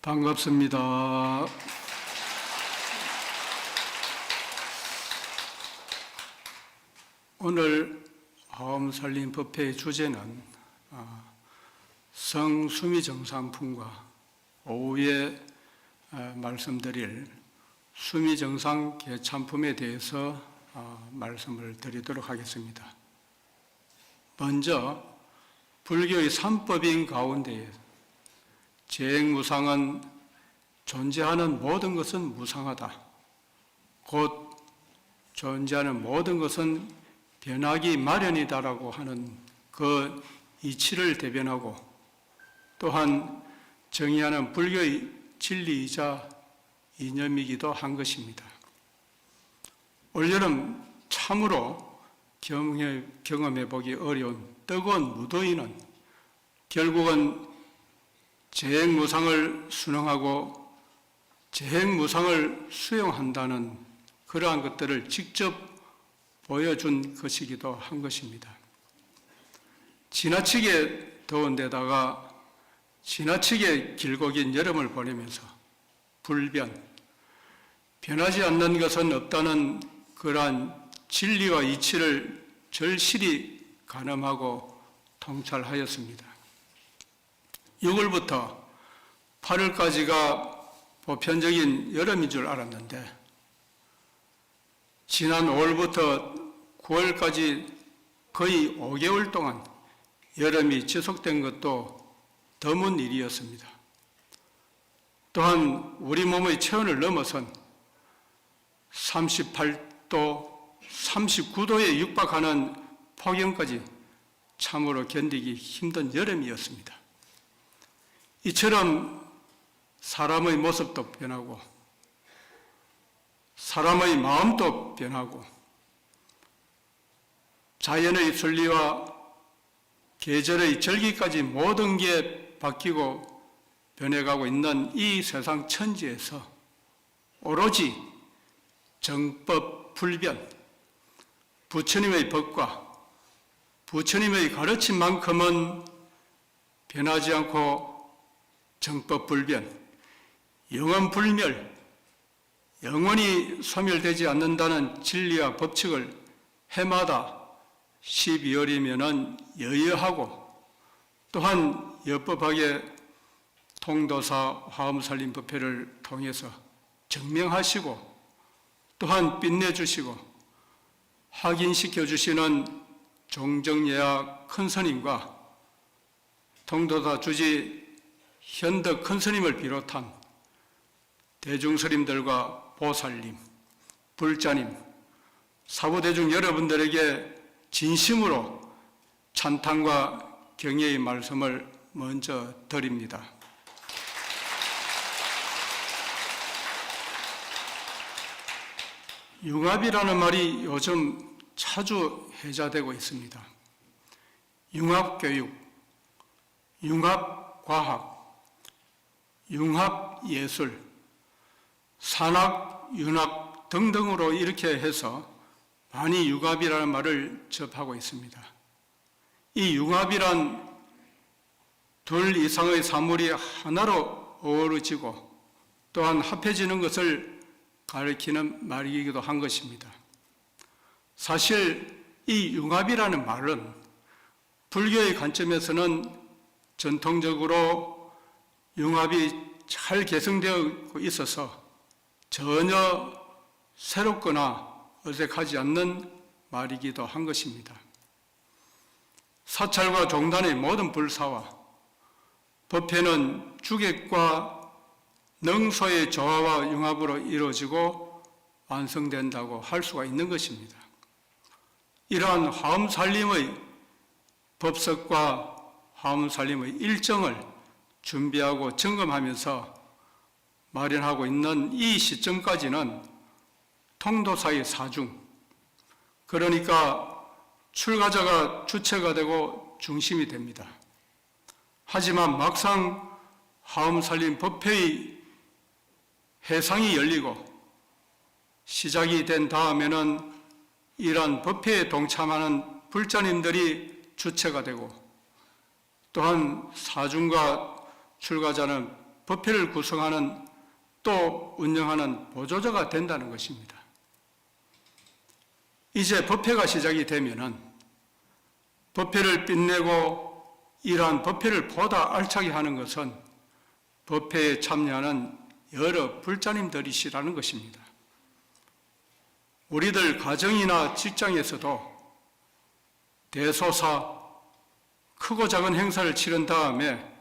반갑습니다. 오늘 화엄살림법회의 주제는 성수미정상품과 오후에 말씀드릴 수미정상 개찬품에 대해서 말씀을 드리도록 하겠습니다. 먼저 불교의 3법인 가운데에 재행무상은 존재하는 모든 것은 무상하다. 곧 존재하는 모든 것은 변하기 마련이다라고 하는 그 이치를 대변하고 또한 정의하는 불교의 진리이자 이념이기도 한 것입니다. 올여름 참으로 경험해보기 어려운 뜨거운 무더위는 결국은 재행무상을 순응하고 재행무상을 수용한다는 그러한 것들을 직접 보여준 것이기도 한 것입니다. 지나치게 더운 데다가 지나치게 길고 긴 여름을 보내면서 불변, 변하지 않는 것은 없다는 그러한 진리와 이치를 절실히 가늠하고 통찰하였습니다. 6월부터 8월까지가 보편적인 여름인 줄 알았는데 지난 5월부터 9월까지 거의 5개월 동안 여름이 지속된 것도 드문 일이었습니다. 또한 우리 몸의 체온을 넘어선 38도, 39도에 육박하는 폭염까지 참으로 견디기 힘든 여름이었습니다. 이처럼 사람의 모습도 변하고 사람의 마음도 변하고 자연의 순리와 계절의 절기까지 모든 게 바뀌고 변해가고 있는 이 세상 천지에서 오로지 정법 불변, 부처님의 법과 부처님의 가르침만큼은 변하지 않고 정법 불변, 영원 불멸, 영원히 소멸되지 않는다는 진리와 법칙을 해마다 12월이면은 여여하고 또한 여법하게 통도사 화엄살림법회를 통해서 증명하시고 또한 빛내주시고 확인시켜 주시는 종정예약 큰스님과 통도사 주지 현덕 큰스님을 비롯한 대중스님들과 보살님, 불자님, 사부대중 여러분들에게 진심으로 찬탄과 경애의 말씀을 먼저 드립니다. 융합이라는 말이 요즘 자주 회자되고 있습니다. 융합교육, 융합과학, 융합예술, 산학, 윤학 등등으로 이렇게 해서 많이 융합이라는 말을 접하고 있습니다. 이 융합이란 둘 이상의 사물이 하나로 어우러지고 또한 합해지는 것을 가리키는 말이기도 한 것입니다. 사실 이 융합이라는 말은 불교의 관점에서는 전통적으로 융합이 잘 개성되어 있어서 전혀 새롭거나 어색하지 않는 말이기도 한 것입니다. 사찰과 종단의 모든 불사와 법회는 주객과 능소의 조화와 융합으로 이루어지고 완성된다고 할 수가 있는 것입니다. 이러한 화엄살림의 법석과 화엄살림의 일정을 준비하고 점검하면서 마련하고 있는 이 시점까지는 통도사의 사중, 그러니까 출가자가 주체가 되고 중심이 됩니다. 하지만 막상 화엄살림 법회의 회상이 열리고 시작이 된 다음에는 이러한 법회에 동참하는 불자님들이 주체가 되고 또한 사중과 출가자는 법회를 구성하는 또 운영하는 보조자가 된다는 것입니다. 이제 법회가 시작이 되면은 법회를 빛내고 이러한 법회를 보다 알차게 하는 것은 법회에 참여하는 여러 불자님들이시라는 것입니다. 우리들 가정이나 직장에서도 대소사, 크고 작은 행사를 치른 다음에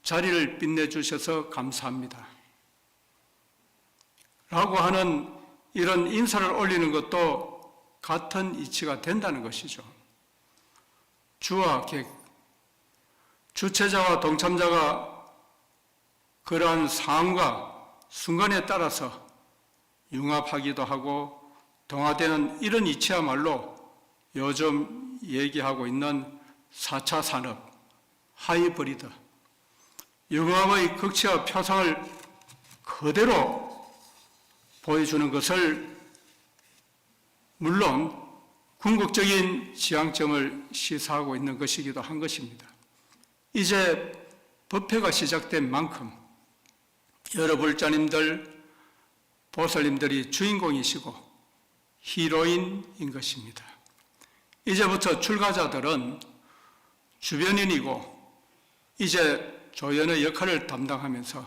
자리를 빛내주셔서 감사합니다 라고 하는 이런 인사를 올리는 것도 같은 이치가 된다는 것이죠. 주와 객, 주최자와 동참자가 그러한 상황과 순간에 따라서 융합하기도 하고 동화되는 이런 이치야말로 요즘 얘기하고 있는 4차 산업, 하이브리드, 융합의 극치와 표상을 그대로 보여주는 것을 물론 궁극적인 지향점을 시사하고 있는 것이기도 한 것입니다. 이제 법회가 시작된 만큼 여러 불자님들, 보살님들이 주인공이시고 히로인인 것입니다. 이제부터 출가자들은 주변인이고 이제 조연의 역할을 담당하면서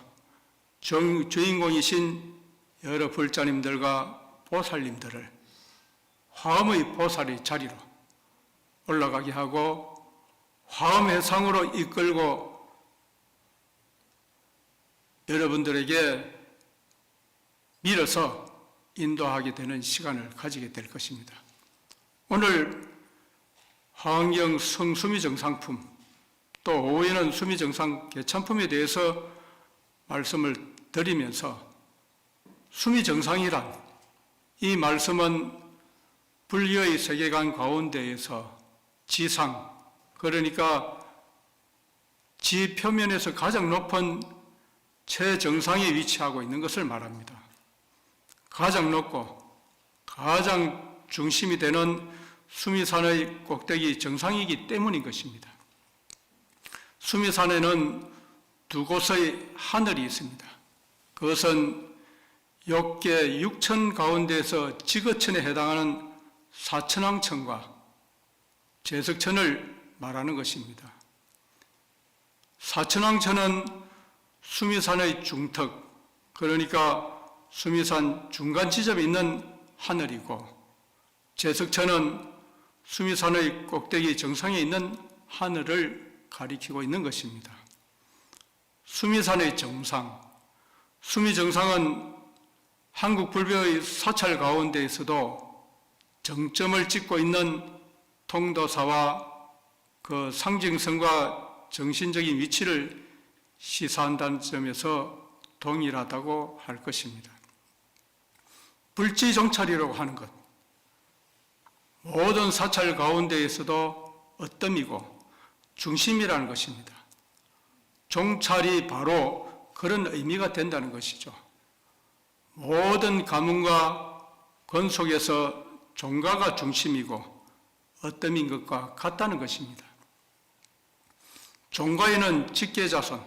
주인공이신 여러 불자님들과 보살님들을 화엄의 보살의 자리로 올라가게 하고 화엄회상으로 이끌고 여러분들에게 밀어서 인도하게 되는 시간을 가지게 될 것입니다. 오늘 화엄경 성수미 정상품 또 오후에는 수미 정상 개찬품에 대해서 말씀을 드리면서 수미 정상이란 이 말씀은 불교의 세계관 가운데에서 지상, 그러니까 지 표면에서 가장 높은 최정상에 위치하고 있는 것을 말합니다. 가장 높고 가장 중심이 되는 수미산의 꼭대기 정상이기 때문인 것입니다. 수미산에는 두 곳의 하늘이 있습니다. 그것은 욕계 6천 가운데에서 지거천에 해당하는 사천왕천과 제석천을 말하는 것입니다. 사천왕천은 수미산의 중턱, 그러니까 수미산 중간 지점에 있는 하늘이고, 제석천은 수미산의 꼭대기 정상에 있는 하늘을 가리키고 있는 것입니다. 수미산의 정상, 수미정상은 한국 불교의 사찰 가운데에서도 정점을 찍고 있는 통도사와 그 상징성과 정신적인 위치를 시사한다는 점에서 동일하다고 할 것입니다. 불지정찰이라고 하는 것, 모든 사찰 가운데에서도 어뜸이고 중심이라는 것입니다. 종찰이 바로 그런 의미가 된다는 것이죠. 모든 가문과 권 속에서 종가가 중심이고 어뜸인 것과 같다는 것입니다. 종가에는 직계자손,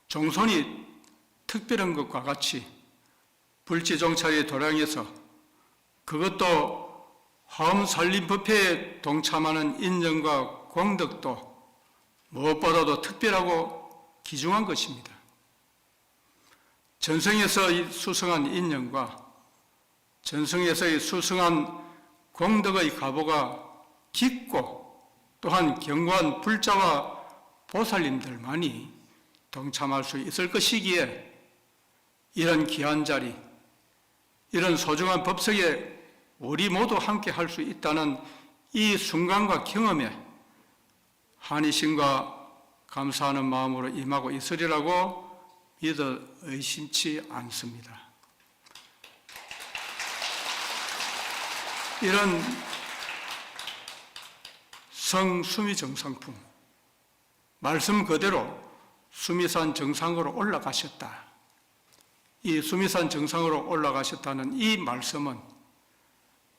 종손이 특별한 것과 같이 불지종찰의 도량에서 그것도 화엄살림법회에 동참하는 인연과 공덕도 무엇보다도 특별하고 귀중한 것입니다. 전생에서 수성한 인연과 전생에서의 수성한 공덕의 가보가 깊고 또한 견고한 불자와 보살님들만이 동참할 수 있을 것이기에 이런 귀한 자리, 이런 소중한 법석에 우리 모두 함께 할 수 있다는 이 순간과 경험에 한이심과 감사하는 마음으로 임하고 있으리라고 믿어 의심치 않습니다. 이런 성수미 정상품, 말씀 그대로 수미산 정상으로 올라가셨다. 이 수미산 정상으로 올라가셨다는 이 말씀은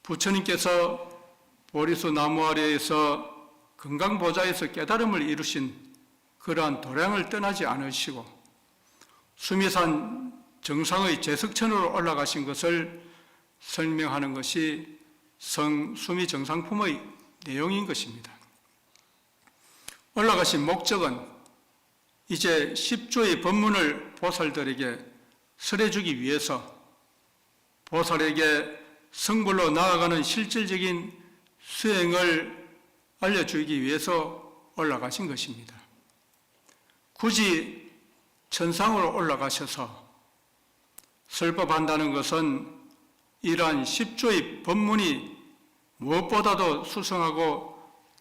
부처님께서 보리수 나무 아래에서 건강보좌에서 깨달음을 이루신 그러한 도량을 떠나지 않으시고 수미산 정상의 제석천으로 올라가신 것을 설명하는 것이 성수미 정상품의 내용인 것입니다. 올라가신 목적은 이제 10조의 법문을 보살들에게 설해주기 위해서 보살에게 성불로 나아가는 실질적인 수행을 알려주기 위해서 올라가신 것입니다. 굳이 천상으로 올라가셔서 설법한다는 것은 이러한 10조의 법문이 무엇보다도 수성하고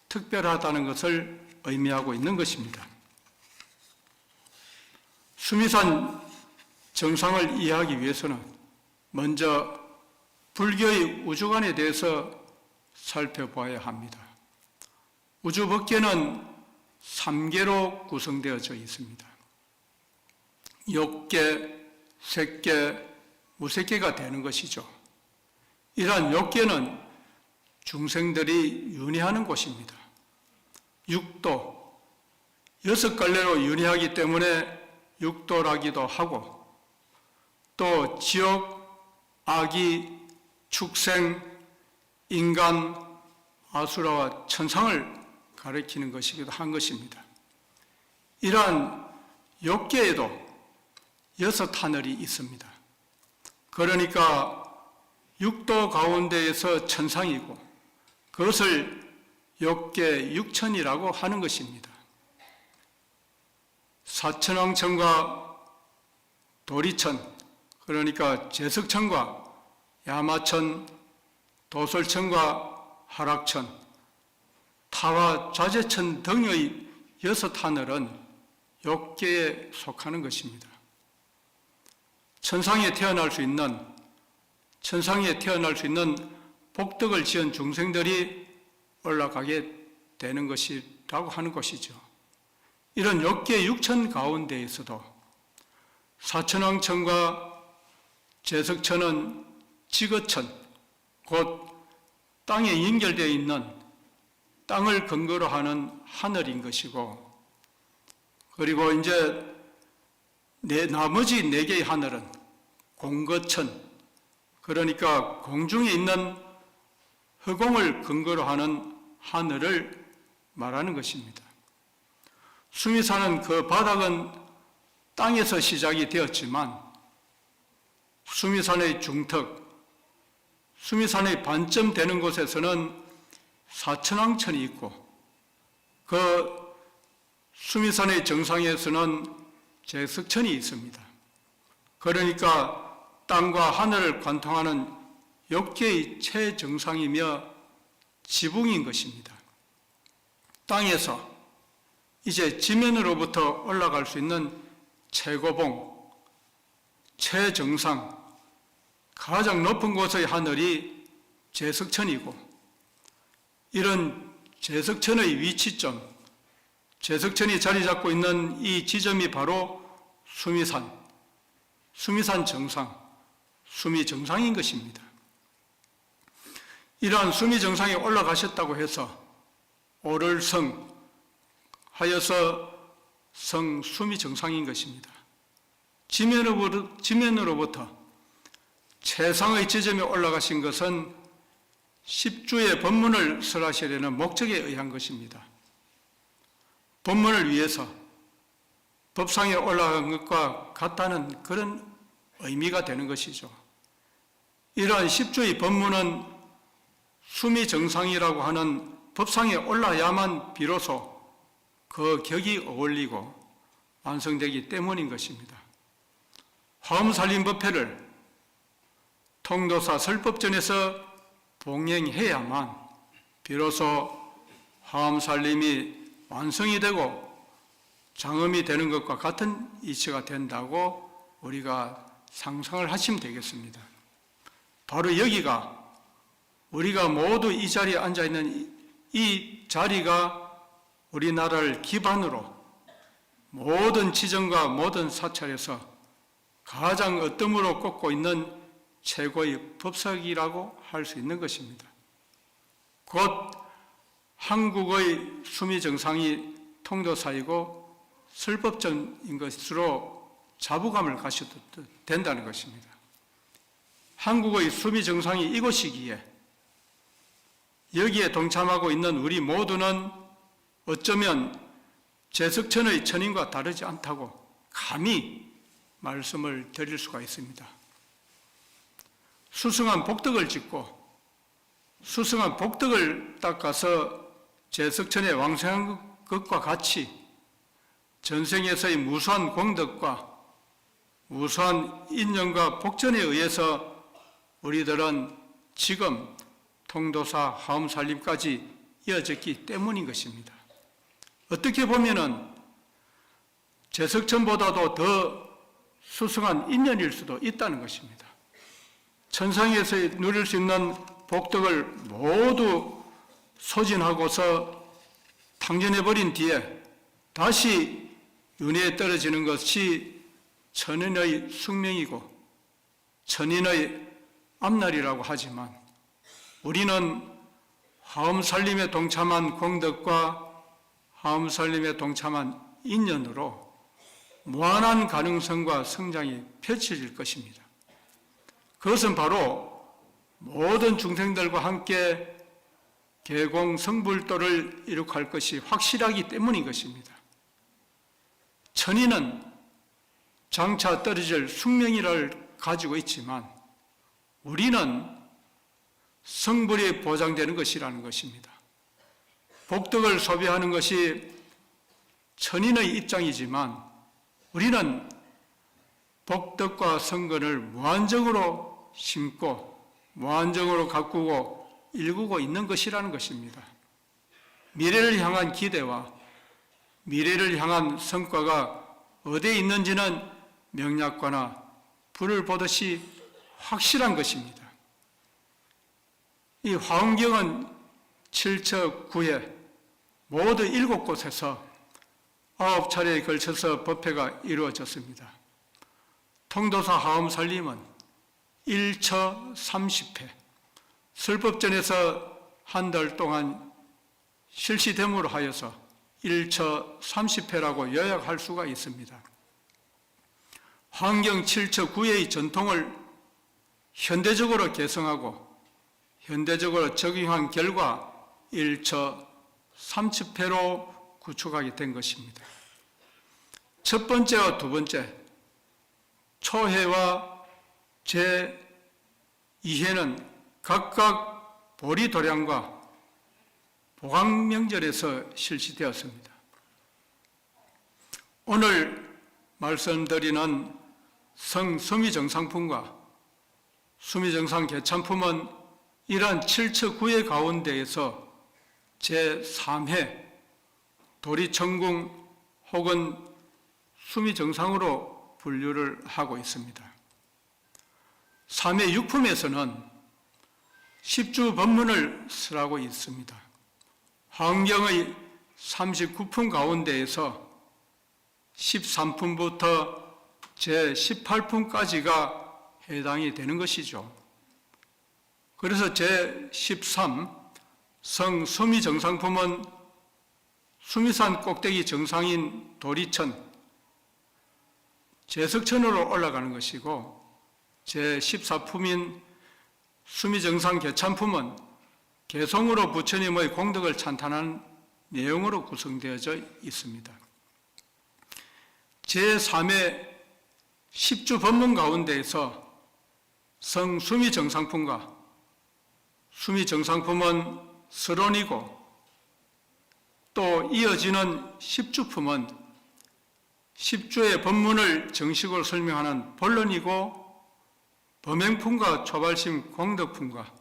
특별하다는 것을 의미하고 있는 것입니다. 수미산 정상을 이해하기 위해서는 먼저 불교의 우주관에 대해서 살펴보아야 합니다. 우주법계는 3개로 구성되어져 있습니다. 욕계, 색계, 무색계가 되는 것이죠. 이러한 욕계는 중생들이 윤회하는 곳입니다. 육도, 6갈래로 윤회하기 때문에 육도라기도 하고, 또 지옥, 악이, 축생, 인간, 아수라와 천상을 가리키는 것이기도 한 것입니다. 이러한 욕계에도 6하늘이 있습니다. 그러니까 육도 가운데에서 천상이고 그것을 욕계 육천이라고 하는 것입니다. 사천왕천과 도리천, 그러니까 제석천과 야마천, 도솔천과 하락천, 타와 좌제천 등의 6하늘은 욕계에 속하는 것입니다. 천상에 태어날 수 있는 복덕을 지은 중생들이 올라가게 되는 것이라고 하는 것이죠. 이런 욕계 육천 가운데에서도 사천왕천과 제석천은 지거천, 곧 땅에 연결되어 있는 땅을 근거로 하는 하늘인 것이고, 그리고 이제 나머지 4개의 하늘은 공거천, 그러니까 공중에 있는 허공을 근거로 하는 하늘을 말하는 것입니다. 수미산은 그 바닥은 땅에서 시작이 되었지만 수미산의 중턱, 수미산의 반점 되는 곳에서는 사천왕천이 있고 그 수미산의 정상에서는 제석천이 있습니다. 그러니까 땅과 하늘을 관통하는 욕계의 최정상이며 지붕인 것입니다. 땅에서 이제 지면으로부터 올라갈 수 있는 최고봉, 최정상, 가장 높은 곳의 하늘이 제석천이고, 이런 제석천의 위치점, 제석천이 자리 잡고 있는 이 지점이 바로 수미산 정상, 수미정상인 것입니다. 이러한 수미정상에 올라가셨다고 해서 오를 성 하여서 성수미정상인 것입니다. 지면으로부터 최상의 지점에 올라가신 것은 10주의 법문을 설하시려는 목적에 의한 것입니다. 법문을 위해서 법상에 올라간 것과 같다는 그런 의미가 되는 것이죠. 이러한 10주의 법문은 수미정상이라고 하는 법상에 올라야만 비로소 그 격이 어울리고 완성되기 때문인 것입니다. 화엄살림법회를 통도사 설법전에서 봉행해야만 비로소 화엄살림이 완성이 되고 장엄이 되는 것과 같은 이치가 된다고 우리가 상상을 하시면 되겠습니다. 바로 여기가 우리가 모두 이 자리에 앉아있는 이 자리가 우리나라를 기반으로 모든 지정과 모든 사찰에서 가장 어뜸으로 꼽고 있는 최고의 법석이라고 할 수 있는 것입니다. 곧 한국의 수미정상이 통도사이고 설법전인 것으로 자부감을 가셔도 된다는 것입니다. 한국의 수미 정상이 이곳이기에 여기에 동참하고 있는 우리 모두는 어쩌면 제석천의 천인과 다르지 않다고 감히 말씀을 드릴 수가 있습니다. 수승한 복덕을 짓고 수승한 복덕을 닦아서 제석천의 왕성한 것과 같이 전생에서의 무수한 공덕과 무수한 인연과 복전에 의해서 우리들은 지금 통도사 하엄살림까지 이어졌기 때문인 것입니다. 어떻게 보면은 제석천보다도 더 수승한 인연일 수도 있다는 것입니다. 천상에서 누릴 수 있는 복덕을 모두 소진하고서 탕진해버린 뒤에 다시 윤회에 떨어지는 것이 천인의 숙명이고 천인의 앞날이라고 하지만 우리는 하엄살림에 동참한 공덕과 하엄살림에 동참한 인연으로 무한한 가능성과 성장이 펼쳐질 것입니다. 그것은 바로 모든 중생들과 함께 계공성불도를 이룩할 것이 확실하기 때문인 것입니다. 천인은 장차 떨어질 숙명이를 가지고 있지만 우리는 성불이 보장되는 것이라는 것입니다. 복덕을 소비하는 것이 천인의 입장이지만 우리는 복덕과 성근을 무한정으로 심고 무한정으로 가꾸고 일구고 있는 것이라는 것입니다. 미래를 향한 기대와 미래를 향한 성과가 어디에 있는지는 명약과나 불을 보듯이 확실한 것입니다. 이 화엄경은 7처 9회 모두 7곳에서 9차례에 걸쳐서 법회가 이루어졌습니다. 통도사 하엄살림은 1처 30회 설법전에서 한 달 동안 실시됨으로 하여서 1처 30회라고 요약할 수가 있습니다. 환경 7처 9회의 전통을 현대적으로 개성하고 현대적으로 적용한 결과 1처 30회로 구축하게 된 것입니다. 첫 번째와 두 번째, 초회와 제2회는 각각 보리도량과 보강명절에서 실시되었습니다. 오늘 말씀드리는 성수미정상품과 수미정상개참품은 이러한 7처 9회 가운데에서 제3회 도리천궁 혹은 수미정상으로 분류를 하고 있습니다. 3회 육품에서는 10주 법문을 쓰라고 있습니다. 환경의 39품 가운데에서 13품부터 제18품까지가 해당이 되는 것이죠. 그래서 제13 성수미정상품은 수미산 꼭대기 정상인 도리천, 제석천으로 올라가는 것이고 제14품인 수미정상 개참품은 개성으로 부처님의 공덕을 찬탄하는 내용으로 구성되어져 있습니다. 제3회 10주 법문 가운데에서 성수미정상품과 수미정상품은 서론이고 또 이어지는 10주품은 10주의 법문을 정식으로 설명하는 본론이고 범행품과 초발심 공덕품과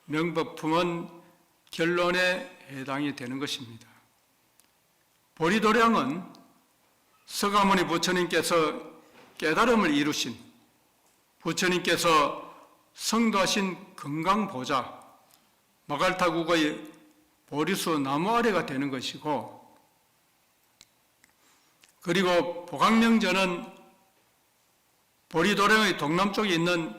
명법품은 결론에 해당이 되는 것입니다. 보리도량은 서가모니 부처님께서 깨달음을 이루신 부처님께서 성도하신 건강보좌 마갈타국의 보리수 나무 아래가 되는 것이고, 그리고 보강명전은 보리도량의 동남쪽에 있는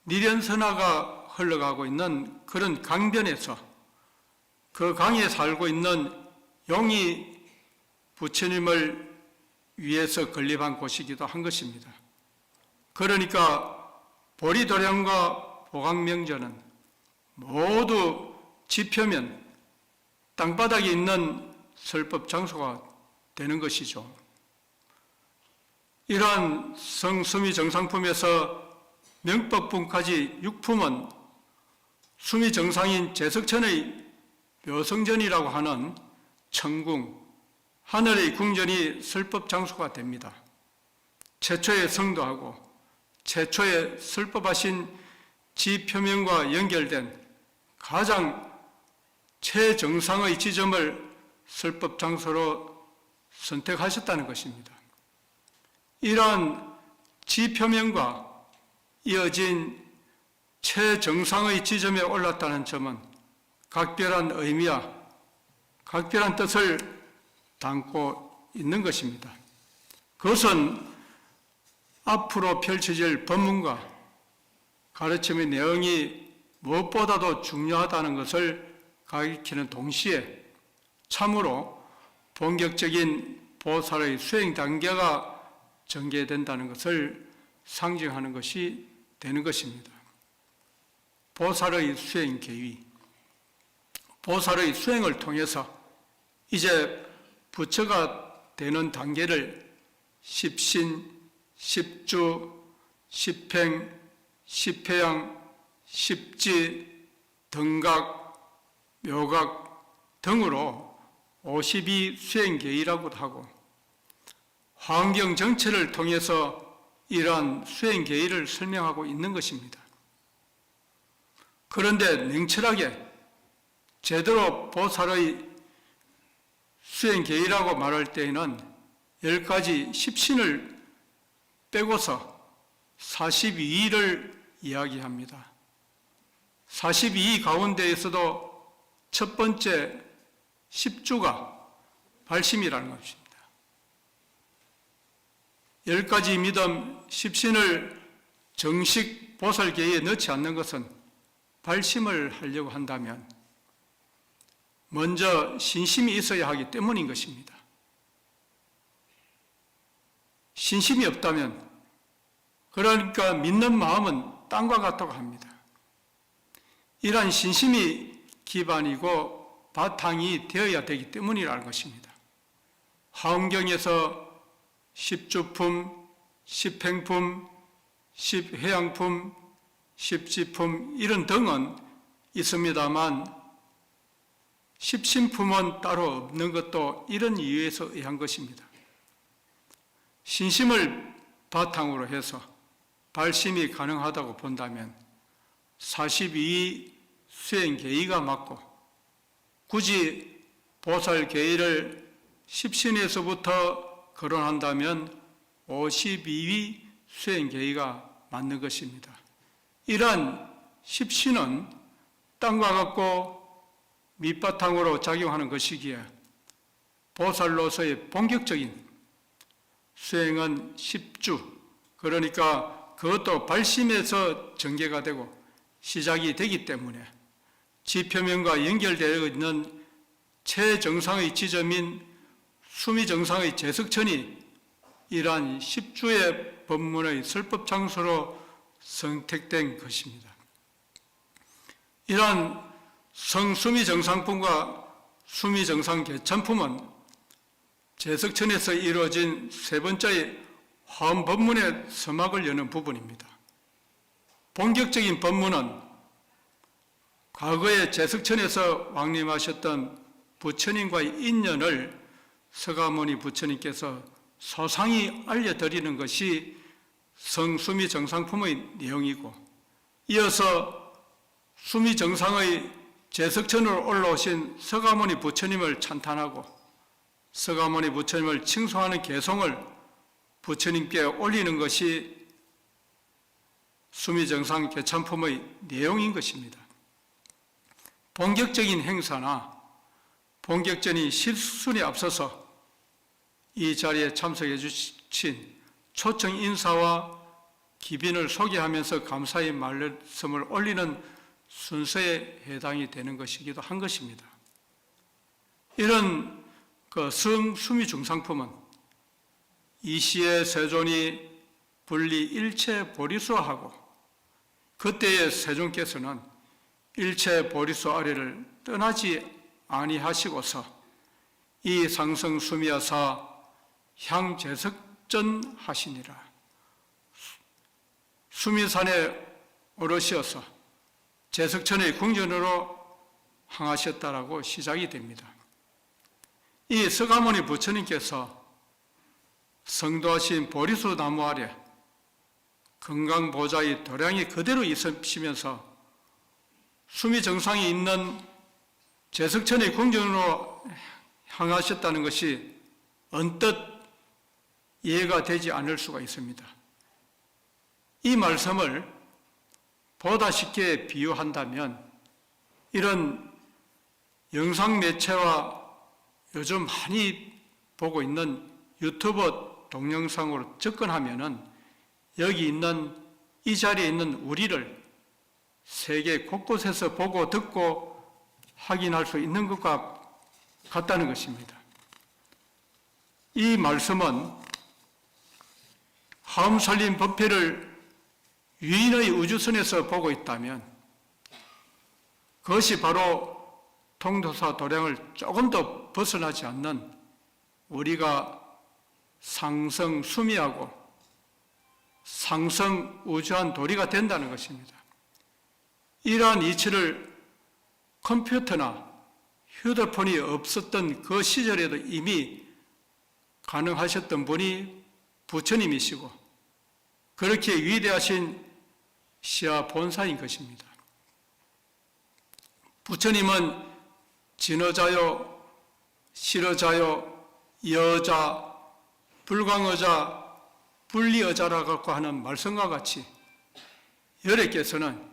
니련선하가 흘러가고 있는 그런 강변에서 그 강에 살고 있는 용이 부처님을 위에서 건립한 곳이기도 한 것입니다. 그러니까 보리도량과 보강명전은 모두 지표면 땅바닥에 있는 설법 장소가 되는 것이죠. 이러한 성수미 정상품에서 명법품까지 6품은 수미 정상인 제석천의 묘성전이라고 하는 천궁, 하늘의 궁전이 설법 장소가 됩니다. 최초의 성도하고 최초의 설법하신 지표면과 연결된 가장 최정상의 지점을 설법 장소로 선택하셨다는 것입니다. 이러한 지표면과 이어진 최정상의 지점에 올랐다는 점은 각별한 의미와 각별한 뜻을 담고 있는 것입니다. 그것은 앞으로 펼쳐질 법문과 가르침의 내용이 무엇보다도 중요하다는 것을 가리키는 동시에 참으로 본격적인 보살의 수행 단계가 전개된다는 것을 상징하는 것이 되는 것입니다. 보살의 수행 계위, 보살의 수행을 통해서 이제 부처가 되는 단계를 십신, 십주, 십행, 십회양, 십지, 등각, 묘각 등으로 52 수행계위라고도 하고 환경 정체를 통해서 이러한 수행계위를 설명하고 있는 것입니다. 그런데 냉철하게 제대로 보살의 수행계위라고 말할 때에는 10가지 십신을 빼고서 42일을 이야기합니다. 42일 가운데에서도 첫 번째 십주가 발심이라는 것입니다. 10가지 믿음 십신을 정식 보살계에 넣지 않는 것은 발심을 하려고 한다면 먼저 신심이 있어야 하기 때문인 것입니다. 신심이 없다면 그러니까 믿는 마음은 땅과 같다고 합니다. 이러한 신심이 기반이고 바탕이 되어야 되기 때문이라는 것입니다. 화엄경에서 십주품, 십행품, 십회양품, 십지품 이런 등은 있습니다만 십신품은 따로 없는 것도 이런 이유에서 의한 것입니다. 신심을 바탕으로 해서 발심이 가능하다고 본다면 42 수행계위가 맞고 굳이 보살계위를 십신에서부터 거론한다면 52위 수행계위가 맞는 것입니다. 이러한 십신은 땅과 같고 밑바탕으로 작용하는 것이기에 보살로서의 본격적인 수행은 십주, 그러니까 그것도 발심에서 전개가 되고 시작이 되기 때문에 지표면과 연결되어 있는 최정상의 지점인 수미정상의 제석천이 이러한 십주의 법문의 설법 장소로 선택된 것입니다. 이러한 성수미정상품과 수미정상개천품은 제석천에서 이루어진 세 번째의 화엄법문의 서막을 여는 부분입니다. 본격적인 법문은 과거에 제석천에서 왕림하셨던 부처님과의 인연을 서가모니 부처님께서 소상히 알려드리는 것이 성수미정상품의 내용이고, 이어서 수미정상의 제석천으로 올라오신 서가모니 부처님을 찬탄하고 서가모니 부처님을 칭송하는 개송을 부처님께 올리는 것이 수미정상 개천품의 내용인 것입니다. 본격적인 행사나 본격적인 실순에 앞서서 이 자리에 참석해 주신 초청 인사와 기빈을 소개하면서 감사의 말씀을 올리는 순서에 해당이 되는 것이기도 한 것입니다. 이런 성수미 중상품은 이시의 세존이 분리 일체 보리수하고 그때의 세존께서는 일체 보리수 아래를 떠나지 아니하시고서 이 상성 수미하사 향제석전 하시니라. 수미산에 오르시어서 제석천의 궁전으로 항하셨다라고 시작이 됩니다. 이 서가모니 부처님께서 성도하신 보리수 나무 아래 건강보좌의 도량이 그대로 있으시면서 수미 정상이 있는 제석천의 궁전으로 향하셨다는 것이 언뜻 이해가 되지 않을 수가 있습니다. 이 말씀을 보다 쉽게 비유한다면 이런 영상 매체와 요즘 많이 보고 있는 유튜브 동영상으로 접근하면은 여기 있는 이 자리에 있는 우리를 세계 곳곳에서 보고 듣고 확인할 수 있는 것과 같다는 것입니다. 이 말씀은 하음살림 법회를 유인의 우주선에서 보고 있다면 그것이 바로 통도사 도량을 조금 더 벗어나지 않는 우리가 상성 수미하고 상성 우주한 도리가 된다는 것입니다. 이러한 이치를 컴퓨터나 휴대폰이 없었던 그 시절에도 이미 가능하셨던 분이 부처님이시고 그렇게 위대하신 시아 본사인 것입니다. 부처님은 진어자요, 실어자요, 여자, 불광어자, 분리어자라고 하는 말씀과 같이 여래께서는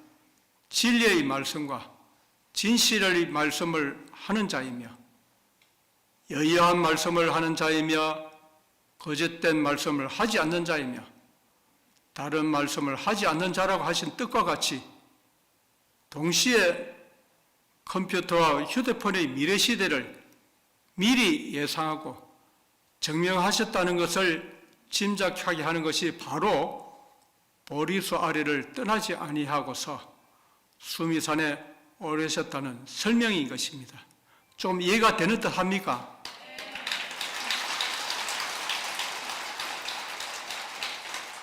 진리의 말씀과 진실의 말씀을 하는 자이며 여의한 말씀을 하는 자이며 거짓된 말씀을 하지 않는 자이며 다른 말씀을 하지 않는 자라고 하신 뜻과 같이 동시에 컴퓨터와 휴대폰의 미래 시대를 미리 예상하고 증명하셨다는 것을 짐작하게 하는 것이 바로 보리수 아래를 떠나지 아니하고서 수미산에 오르셨다는 설명인 것입니다. 좀 이해가 되는 듯 합니까?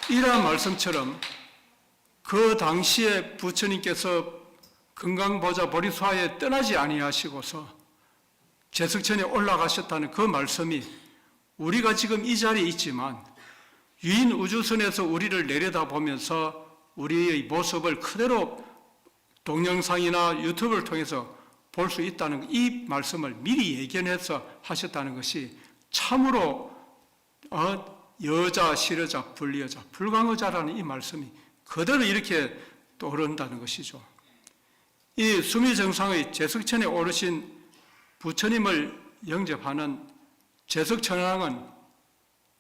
이러한 말씀처럼 그 당시에 부처님께서 건강보좌 보리수하에 떠나지 아니하시고서 제석천에 올라가셨다는 그 말씀이 우리가 지금 이 자리에 있지만 유인 우주선에서 우리를 내려다보면서 우리의 모습을 그대로 동영상이나 유튜브를 통해서 볼 수 있다는 이 말씀을 미리 예견해서 하셨다는 것이 참으로 여자, 실여자, 분리여자, 불광어자라는 이 말씀이 그대로 이렇게 떠오른다는 것이죠. 이 수미정상의 제석천에 오르신 부처님을 영접하는 제석천왕은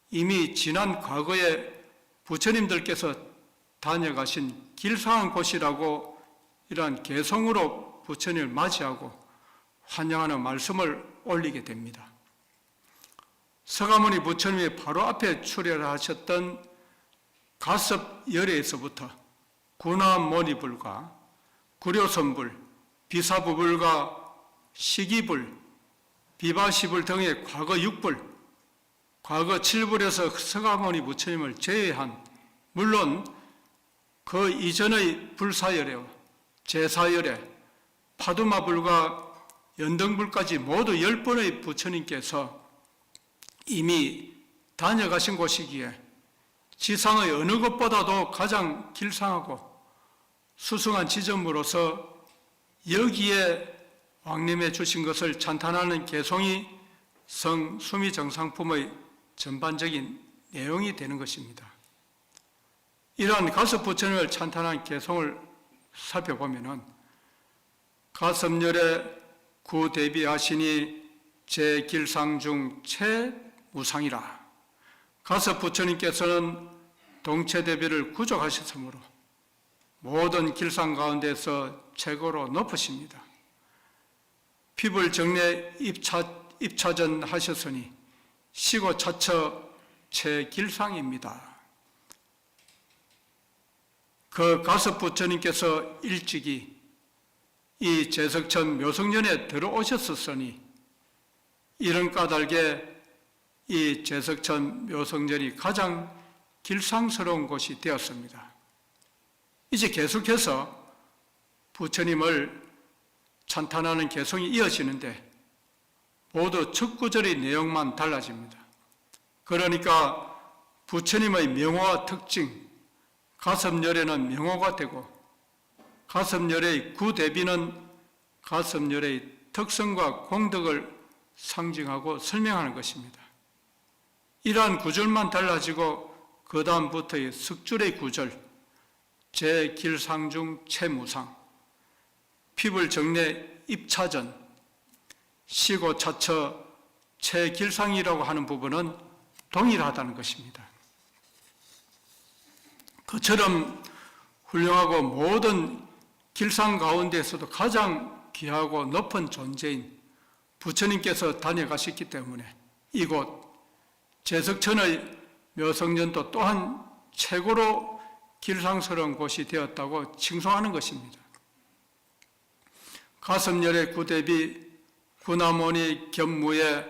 이미 지난 과거에 부처님들께서 다녀가신 길상한 곳이라고 이러한 개성으로 부처님을 맞이하고 환영하는 말씀을 올리게 됩니다. 서가모니 부처님이 바로 앞에 출연하셨던 가섭열애에서부터 구나모니불과 구려선불, 비사부불과 시기불, 비바시불 등의 과거 6불, 과거 7불에서 서가모니 부처님을 제외한 물론 그 이전의 불사열애와 제사열애, 파두마불과 연등불까지 모두 10번의 부처님께서 이미 다녀가신 곳이기에 지상의 어느 것보다도 가장 길상하고 수승한 지점으로서 여기에 왕님에 주신 것을 찬탄하는 개송이 성수미정상품의 전반적인 내용이 되는 것입니다. 이러한 가섭 부처님을 찬탄한 개송을 살펴보면은 가섭열에 구대비하시니 제길상 중 최무상이라. 가섭 부처님께서는 동체대비를 구족하셨으므로 모든 길상 가운데서 최고로 높으십니다. 피불 정례 입차전 하셨으니 시고 차처 최길상입니다. 그 가섭 부처님께서 일찍이 이 제석천 묘성전에 들어오셨었으니 이런 까닭에 이 제석천 묘성전이 가장 길상스러운 곳이 되었습니다. 이제 계속해서 부처님을 찬탄하는 개성이 이어지는데 모두 첫 구절의 내용만 달라집니다. 그러니까 부처님의 명호와 특징, 가섭열애는 명호가 되고 가섭열애의 구대비는 가섭열애의 특성과 공덕을 상징하고 설명하는 것입니다. 이러한 구절만 달라지고 그 다음부터의 석줄의 구절, 제길상중 채무상, 피불정례 입차전, 시고차처 채길상이라고 하는 부분은 동일하다는 것입니다. 그처럼 훌륭하고 모든 길상 가운데에서도 가장 귀하고 높은 존재인 부처님께서 다녀가셨기 때문에 이곳 제석천의 묘성전도 또한 최고로 길상스러운 곳이 되었다고 칭송하는 것입니다. 가섭열애 구대비 구나모니 견무에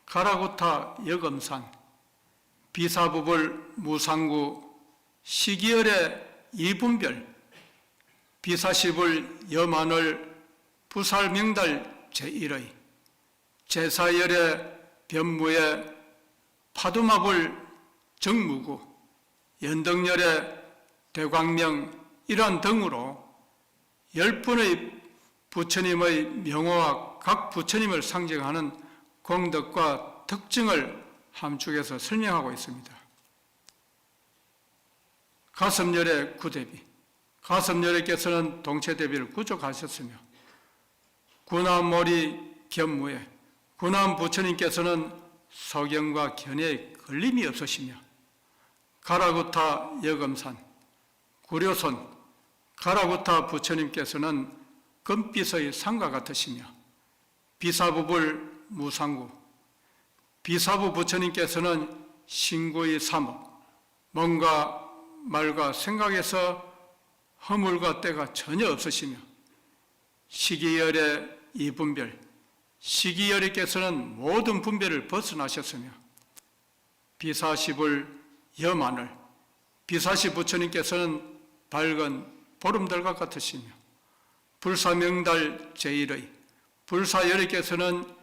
가라구타 여금산 비사부불 무상구 시기열의 이분별 비사시불 여만월 부살명달 제1의 제사열의 변무의 파두마불 정무구 연덕열의 대광명 이러한 등으로 10분의 부처님의 명호와 각 부처님을 상징하는 공덕과 특징을 함축해서 설명하고 있습니다. 가섭열의 구대비, 가섭열애께서는 동체대비를 구족하셨으며 구나모리 견무에 구남 부처님께서는 소경과 견해에 걸림이 없으시며 가라구타 여금산, 구려손, 가라구타 부처님께서는 금빛의 산과 같으시며 비사부불 무상구, 비사부 부처님께서는 신구의 삼업, 뭔가 말과 생각에서 허물과 때가 전혀 없으시며 시기열의 이분별, 시기열애께서는 모든 분별을 벗어나셨으며 비사시불 여만을, 비사시 부처님께서는 밝은 보름달과 같으시며 불사명달 제1의 불사열애께서는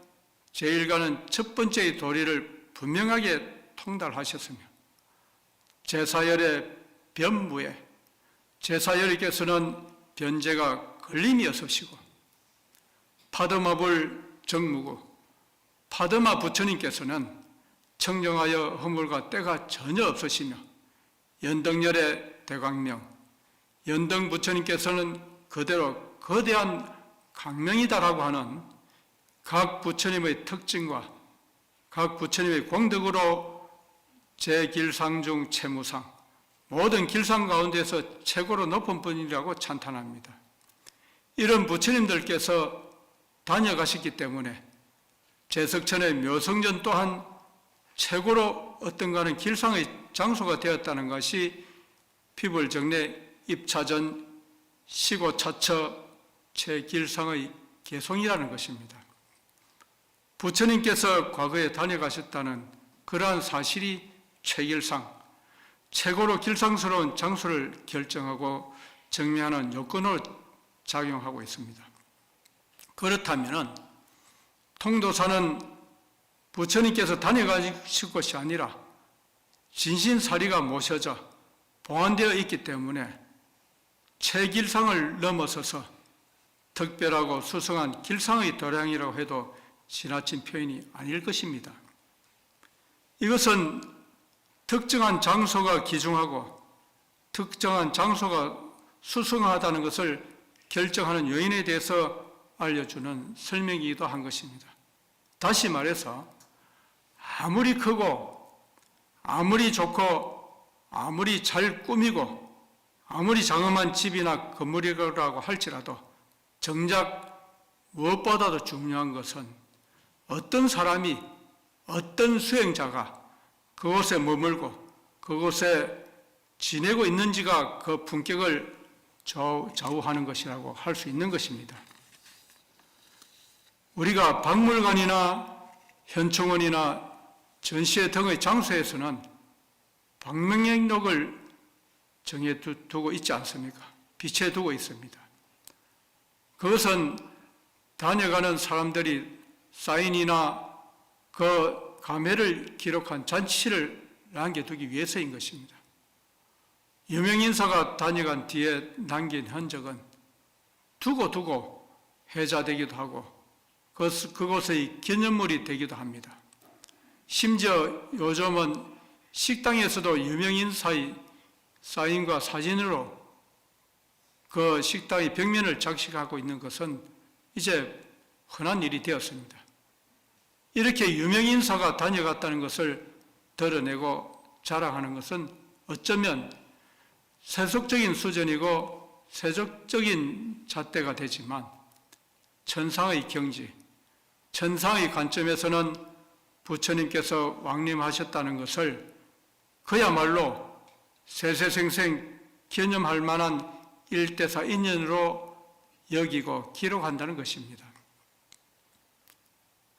제1가는 첫 번째의 도리를 분명하게 통달하셨으며 제사열의 변무에 제사열애께서는 변제가 걸림이 없으시고 파드마불 정무구 파드마 부처님께서는 청정하여 허물과 때가 전혀 없으시며 연덕열의 대광명 연덕 부처님께서는 그대로 거대한 강명이다라고 하는 각 부처님의 특징과 각 부처님의 공덕으로 제길상중 채무상 모든 길상 가운데서 최고로 높은 분이라고 찬탄합니다. 이런 부처님들께서 다녀가셨기 때문에 제석천의 묘성전 또한 최고로 어떤가는 길상의 장소가 되었다는 것이 피불정례 입차전 시고차처 최길상의 개송이라는 것입니다. 부처님께서 과거에 다녀가셨다는 그러한 사실이 최길상, 최고로 길상스러운 장소를 결정하고 정리하는 요건으로 작용하고 있습니다. 그렇다면 통도사는 부처님께서 다녀가실 것이 아니라 진신사리가 모셔져 봉안되어 있기 때문에 최길상을 넘어서서 특별하고 수성한 길상의 도량이라고 해도 지나친 표현이 아닐 것입니다. 이것은 특정한 장소가 기중하고 특정한 장소가 수승하다는 것을 결정하는 요인에 대해서 알려주는 설명이기도 한 것입니다. 다시 말해서 아무리 크고 아무리 좋고 아무리 잘 꾸미고 아무리 장엄한 집이나 건물이라고 할지라도 정작 무엇보다도 중요한 것은 어떤 사람이 어떤 수행자가 그곳에 머물고 그곳에 지내고 있는지가 그 품격을 좌우하는 것이라고 할 수 있는 것입니다. 우리가 박물관이나 현충원이나 전시회 등의 장소에서는 방명록을 정해두고 있지 않습니까? 비치해두고 있습니다. 그것은 다녀가는 사람들이 사인이나 그 감회를 기록한 잔치를 남겨두기 위해서인 것입니다. 유명인사가 다녀간 뒤에 남긴 흔적은 두고 해자되기도 하고 그곳의 기념물이 되기도 합니다. 심지어 요즘은 식당에서도 유명인사의 사인과 사진으로 그 식당의 벽면을 장식하고 있는 것은 이제 흔한 일이 되었습니다. 이렇게 유명인사가 다녀갔다는 것을 드러내고 자랑하는 것은 어쩌면 세속적인 수준이고 세속적인 잣대가 되지만 천상의 경지, 천상의 관점에서는 부처님께서 왕림하셨다는 것을 그야말로 세세생생 기념할 만한 일대사 인연으로 여기고 기록한다는 것입니다.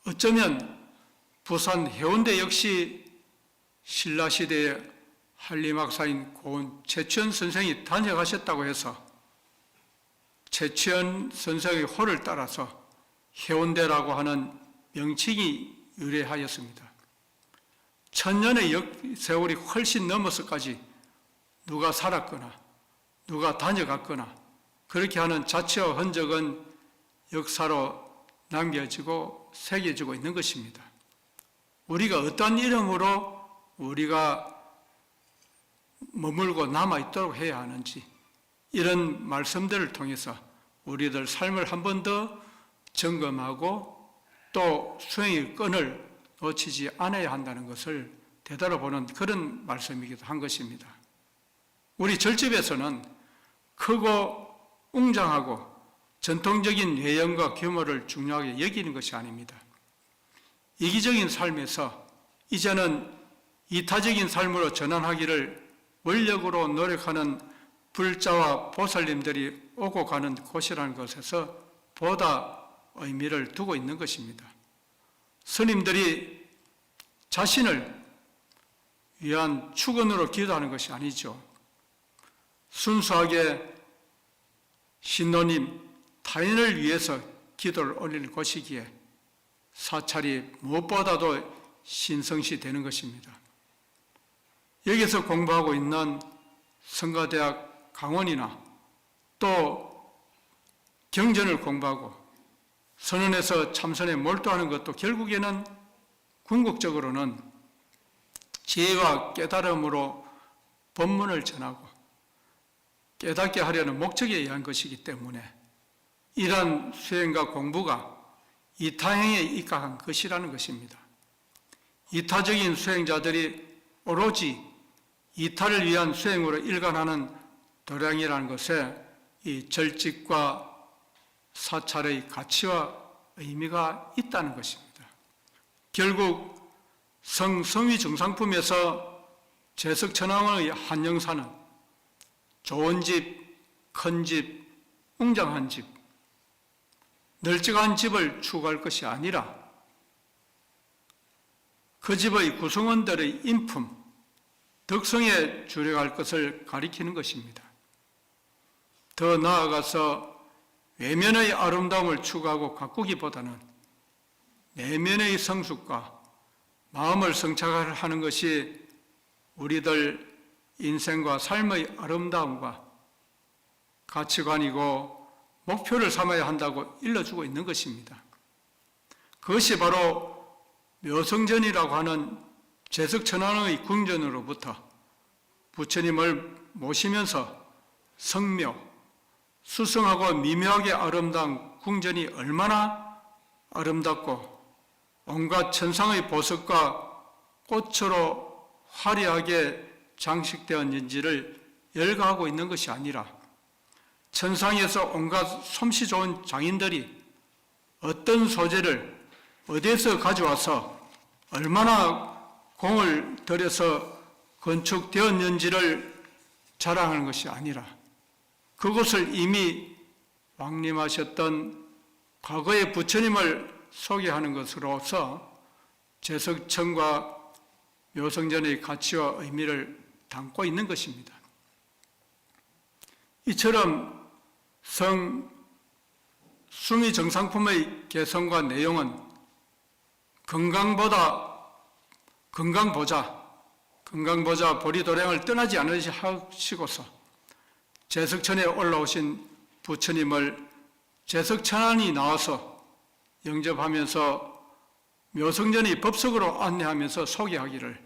어쩌면 부산 해운대 역시 신라시대의 한림학사인 고은 최치원 선생이 다녀가셨다고 해서 최치원 선생의 호를 따라서 해운대라고 하는 명칭이 유래하였습니다. 천년의 세월이 훨씬 넘어서까지 누가 살았거나 누가 다녀갔거나 그렇게 하는 자체와 흔적은 역사로 남겨지고 새겨지고 있는 것입니다. 우리가 어떤 이름으로 우리가 머물고 남아있도록 해야 하는지 이런 말씀들을 통해서 우리들 삶을 한 번 더 점검하고 또 수행의 끈을 놓치지 않아야 한다는 것을 되돌아보는 그런 말씀이기도 한 것입니다. 우리 절집에서는 크고 웅장하고 전통적인 외형과 규모를 중요하게 여기는 것이 아닙니다. 이기적인 삶에서 이제는 이타적인 삶으로 전환하기를 원력으로 노력하는 불자와 보살님들이 오고 가는 곳이라는 것에서 보다 의미를 두고 있는 것입니다. 스님들이 자신을 위한 축원으로 기도하는 것이 아니죠. 순수하게 신도님, 타인을 위해서 기도를 올리는 것이기에 사찰이 무엇보다도 신성시 되는 것입니다. 여기서 공부하고 있는 성가대학 강원이나 또 경전을 공부하고 선언에서 참선에 몰두하는 것도 결국에는 궁극적으로는 지혜와 깨달음으로 법문을 전하고 깨닫게 하려는 목적에 의한 것이기 때문에 이러한 수행과 공부가 이타행에 입각한 것이라는 것입니다. 이타적인 수행자들이 오로지 이타를 위한 수행으로 일관하는 도량이라는 것에 이 절직과 사찰의 가치와 의미가 있다는 것입니다. 결국 성위 정상품에서 제석천왕의 한영사는 좋은 집, 큰 집, 웅장한 집, 널찍한 집을 추구할 것이 아니라 그 집의 구성원들의 인품, 덕성에 주력할 것을 가리키는 것입니다. 더 나아가서 외면의 아름다움을 추구하고 가꾸기보다는 내면의 성숙과 마음을 성찰하는 것이 우리들 인생과 삶의 아름다움과 가치관이고 목표를 삼아야 한다고 일러주고 있는 것입니다. 그것이 바로 묘성전이라고 하는 제석천왕의 궁전으로부터 부처님을 모시면서 성묘, 수성하고 미묘하게 아름다운 궁전이 얼마나 아름답고 온갖 천상의 보석과 꽃으로 화려하게 장식되었는지를 열거하고 있는 것이 아니라 천상에서 온갖 솜씨 좋은 장인들이 어떤 소재를 어디에서 가져와서 얼마나 공을 들여서 건축되었는지를 자랑하는 것이 아니라 그곳을 이미 왕림하셨던 과거의 부처님을 소개하는 것으로서 제석천과 묘성전의 가치와 의미를 담고 있는 것입니다. 이처럼 성 수미정상품의 개성과 내용은 건강보자 보리도량을 떠나지 않으시고서 제석천에 올라오신 부처님을 제석천안이 나와서 영접하면서 묘성전의 법석으로 안내하면서 소개하기를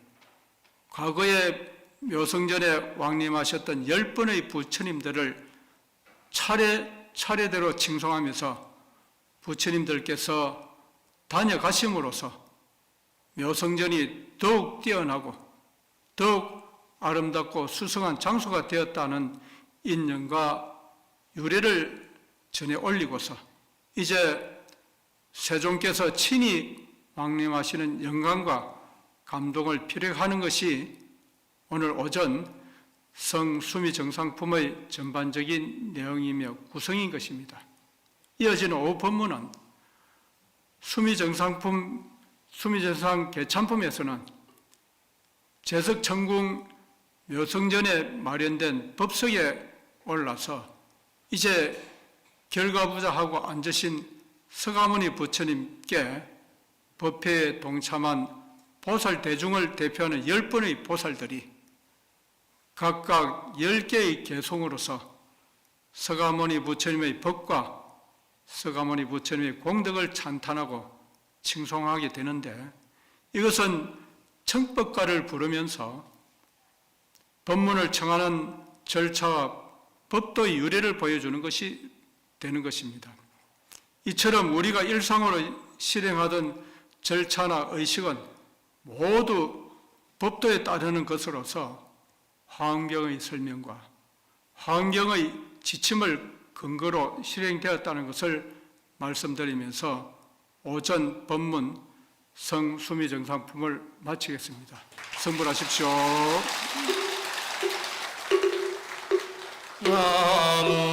과거에 묘성전에 왕림하셨던 10분의 부처님들을 차례대로 칭송하면서 부처님들께서 다녀가심으로써 묘성전이 더욱 뛰어나고 더욱 아름답고 수성한 장소가 되었다는 인연과 유래를 전해 올리고서 이제 세종께서 친히 왕림하시는 영광과 감동을 피력하는 것이 오늘 오전 성수미정상품의 전반적인 내용이며 구성인 것입니다. 이어지는 오후 법문은 수미정상 개참품에서는 제석천궁 묘성전에 마련된 법석에 올라서 이제 결과부자하고 앉으신 서가모니 부처님께 법회에 동참한 보살 대중을 대표하는 10분의 보살들이 각각 10개의 개송으로서 서가모니 부처님의 법과 서가모니 부처님의 공덕을 찬탄하고 칭송하게 되는데, 이것은 청법가를 부르면서 법문을 청하는 절차와 법도의 유래를 보여주는 것이 되는 것입니다. 이처럼 우리가 일상으로 실행하던 절차나 의식은 모두 법도에 따르는 것으로서 화엄경의 설명과 화엄경의 지침을 근거로 실행되었다는 것을 말씀드리면서 오전 법문 성수미정상품을 마치겠습니다. 성불하십시오. 나무